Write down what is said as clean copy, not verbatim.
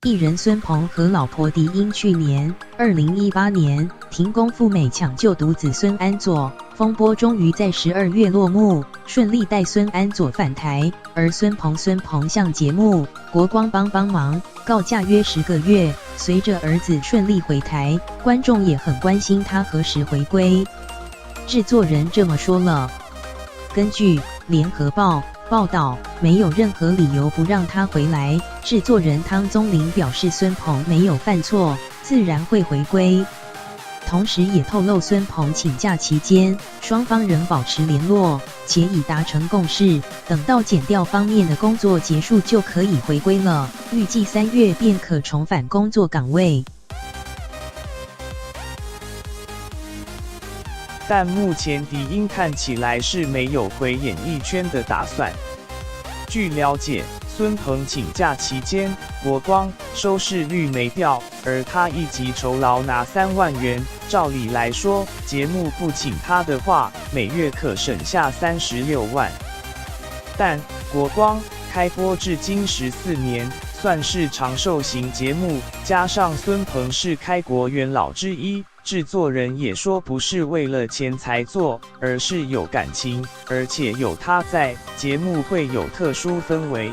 艺人孙鹏和老婆迪因去年2018年停工赴美抢救独子孙安佐，风波终于在12月落幕，顺利带孙安佐返台。而孙鹏向节目国光帮忙告假约10个月，随着儿子顺利回台，观众也很关心他何时回归。制作人这么说了。根据联合报报道，没有任何理由不让他回来。制作人汤宗霖表示，孙鹏没有犯错，自然会回归。同时也透露，孙鹏请假期间，双方仍保持联络，且已达成共识，等到检调方面的工作结束就可以回归了，预计3月便可重返工作岗位。但目前迪因看起来是没有回演艺圈的打算。据了解，孙鹏请假期间，国光收视率没掉，而他一集酬劳拿3万元。照理来说，节目不请他的话，每月可省下36万。但国光开播至今14年，算是长寿型节目，加上孙鹏是开国元老之一。制作人也说不是为了钱才做，而是有感情，而且有他在，节目会有特殊氛围。